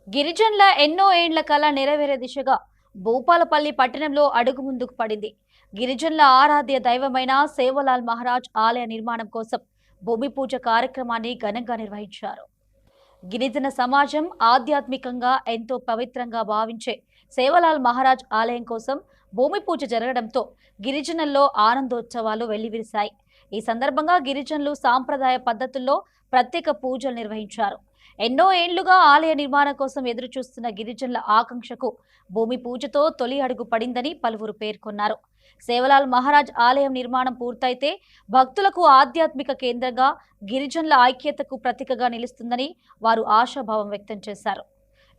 గిరిజనుల ఎన్నో ఏండ్ల కల నెరవేరే దిశగా భూపాలపల్లి పట్టణంలో అడుగు ముందుకు పడింది. గిరిజనుల ఆరాధ్య దైవమైన సేవలాల్ మహారాజ్ ఆలయ నిర్మాణం కోసం భూమి పూజ కార్యక్రమాన్ని ఘనంగా నిర్వహించారు. గిరిజన సమాజం ఆధ్యాత్మికంగా ఎంతో పవిత్రంగా భావించే సేవలాల్ మహారాజ్ ఆలయం కోసం భూమి పూజ జరగడంతో గిరిజనుల్లో ఆనందోత్సవాలు వెల్లివిరిశాయి. ఈ సందర్భంగా గిరిజనులు సాంప్రదాయ పద్ధతుల్లో ప్రత్యేక పూజలు నిర్వహించారు. ఎన్నో ఏండ్లుగా ఆలయ నిర్మాణం కోసం ఎదురు చూస్తున్న గిరిజనుల ఆకాంక్షకు భూమి పూజతో తొలి అడుగు పడిందని పలువురు పేర్కొన్నారు. సేవలాల్ మహారాజ్ ఆలయం నిర్మాణం పూర్తయితే భక్తులకు ఆధ్యాత్మిక కేంద్రంగా, గిరిజనుల ఐక్యతకు ప్రతీకగా నిలుస్తుందని వారు ఆశాభావం వ్యక్తం చేశారు.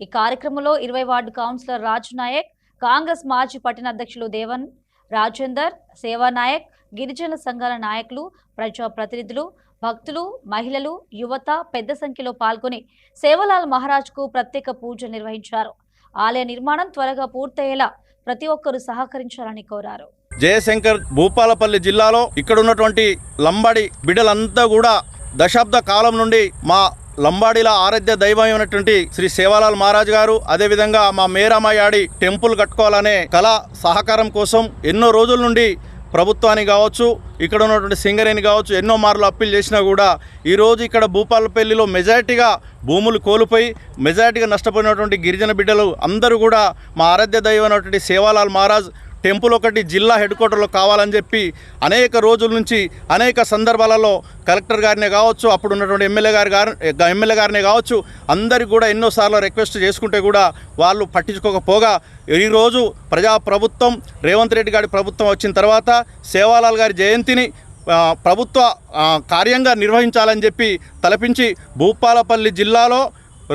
ఈ కార్యక్రమంలో 20 వార్డు కౌన్సిలర్ రాజు నాయక్, కాంగ్రెస్ మాజీ పట్టణ అధ్యక్షులు దేవన్ రాజేందర్, సేవానాయక్, గిరిజన సంఘాల నాయకులు, ప్రజాప్రతినిధులు, భక్తులు, మహిళలు, యువత పెద్ద సంఖ్యలో పాల్గొని సేవలాల్ మహారాజ్ కు ప్రత్యేక పూజలు నిర్వహించారు. ఆలయ నిర్మాణం త్వరగా పూర్తయ్యేలా ప్రతి ఒక్కరూ సహకరించాలని కోరారు. జయశంకర్ భూపాలపల్లి జిల్లాలో ఇక్కడ ఉన్నటువంటి లంబాడి బిడ్డలంతా కూడా దశాబ్ద కాలం నుండి మా లంబాడీల ఆరాధ్య దైవమైనటువంటి శ్రీ సేవాలాల్ మహారాజ్ గారు, అదేవిధంగా మా మేరామయాడి టెంపుల్ కట్టుకోవాలనే కళ సహకారం కోసం ఎన్నో రోజుల నుండి ప్రభుత్వాన్ని కావచ్చు, ఇక్కడ ఉన్నటువంటి సింగరేణి కావచ్చు, ఎన్నో మార్లు అప్పీల్ చేసినా కూడా ఈరోజు ఇక్కడ భూపాలపల్లిలో మెజారిటీగా భూములు కోల్పోయి మెజారిటీగా నష్టపోయినటువంటి గిరిజన బిడ్డలు అందరూ కూడా మా ఆరాధ్య దైవమైనటువంటి సేవాలాల్ మహారాజ్ టెంపుల్ ఒకటి జిల్లా హెడ్ క్వార్టర్లో కావాలని చెప్పి అనేక రోజుల నుంచి అనేక సందర్భాలలో కలెక్టర్ గారినే కావచ్చు, అప్పుడు ఉన్నటువంటి ఎమ్మెల్యే గారినే కావచ్చు, అందరికి కూడా ఎన్నోసార్లు రిక్వెస్ట్ చేసుకుంటే కూడా వాళ్ళు పట్టించుకోకపోగా ఈరోజు ప్రభుత్వం రేవంత్ రెడ్డి గారి ప్రభుత్వం వచ్చిన తర్వాత సేవాలాల్ గారి జయంతిని ప్రభుత్వ కార్యంగా నిర్వహించాలని చెప్పి తలపించి భూపాలపల్లి జిల్లాలో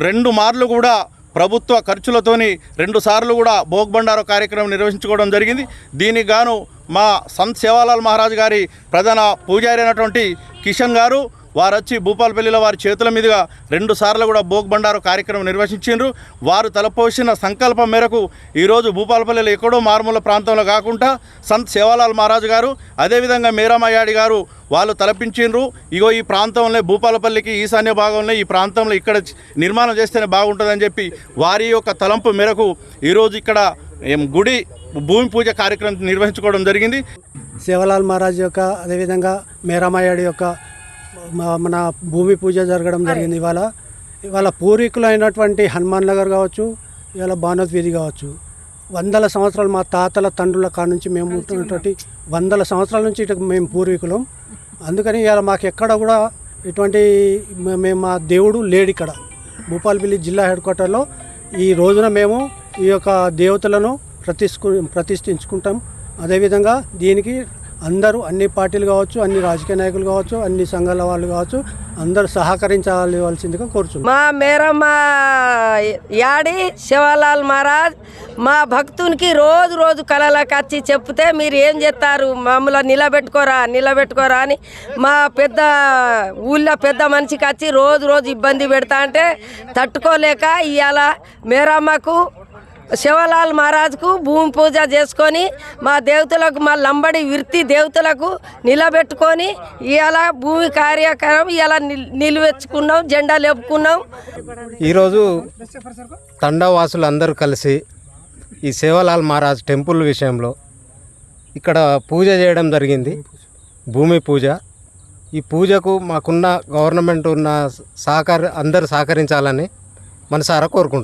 2 మార్లు కూడా ప్రభుత్వ ఖర్చులతోని 2 సార్లు కూడా భోగ్ బండారో కార్యక్రమం నిర్వహించుకోవడం జరిగింది. దీనికి గాను మా సంత్ సేవాలాల్ మహారాజ్ గారి ప్రధాన పూజారి అయినటువంటి కిషన్ గారు వారు వచ్చి భూపాలపల్లిలో వారి చేతుల మీదుగా 2 సార్లు కూడా భోగ్ బండారో కార్యక్రమం నిర్వహించారు. వారు తలపోసిన సంకల్పం మేరకు ఈరోజు భూపాలపల్లిలో ఎక్కడో మారుమూల ప్రాంతంలో కాకుండా సంత్ సేవాలాల్ మహారాజ్ గారు, అదేవిధంగా మేరామయాడి గారు వాళ్ళు తలపించారు. ఇగో ఈ ప్రాంతంలో భూపాలపల్లికి ఈశాన్య భాగంలో ఈ ప్రాంతంలో ఇక్కడ నిర్మాణం చేస్తేనే బాగుంటుందని చెప్పి వారి యొక్క తలంపు మేరకు ఈరోజు ఇక్కడ గుడి భూమి పూజ కార్యక్రమం నిర్వహించుకోవడం జరిగింది. సేవలాల్ మహారాజ్ యొక్క అదేవిధంగా మేరామయాడి యొక్క మన భూమి పూజ జరగడం జరిగింది. ఇవాళ పూర్వీకులు అయినటువంటి హనుమాన్ నగర్ కావచ్చు, ఇవాళ భానోత్ వీధి కావచ్చు, 100 సంవత్సరాలు మా తాతల తండ్రుల కాడ నుంచి మేము ఉంటున్నటువంటి 100 సంవత్సరాల నుంచి ఇటు మేము పూర్వీకులం. అందుకని ఇవాళ మాకు ఎక్కడ కూడా ఇటువంటి మేము మా దేవుడు లేడు ఇక్కడ భూపాలపల్లి జిల్లా హెడ్ క్వార్టర్లో. ఈ రోజున మేము ఈ యొక్క దేవతలను ప్రతిష్ఠించుకుంటాం. అదేవిధంగా దీనికి అందరూ అన్ని పార్టీలు కావచ్చు, అన్ని రాజకీయ నాయకులు కావచ్చు, అన్ని సంఘాల వాళ్ళు కావచ్చు, అందరూ సహకరించవలసిందిగా కోరుచున్నాం. మా మేరమ్మ యాడి సేవాలాల్ మహారాజ్ మా భక్తునికి రోజు కళలకు వచ్చి చెప్తే మీరు ఏం చేస్తారు, మమ్మల్ని నిలబెట్టుకోరా అని మా ఊళ్ళో పెద్ద మనిషికి వచ్చి రోజు ఇబ్బంది పెడతా అంటే తట్టుకోలేక ఇవాళ మేరమ్మకు సేవలాల్ మహారాజ్కు భూమి పూజ చేసుకొని మా దేవతలకు, మా లంబడి వృత్తి దేవతలకు నిలబెట్టుకొని ఇవాళ భూమి కార్యక్రమం ఇలా నిలువెచ్చుకున్నాం, జెండా లేపుకున్నాం. ఈరోజు తండావాసులు అందరూ కలిసి ఈ సేవలాల్ మహారాజ్ టెంపుల్ విషయంలో ఇక్కడ పూజ చేయడం జరిగింది, భూమి పూజ. ఈ పూజకు మాకున్న గవర్నమెంట్ ఉన్న అందరూ సహకరించాలని మనసారా కోరుకుంటున్నాం.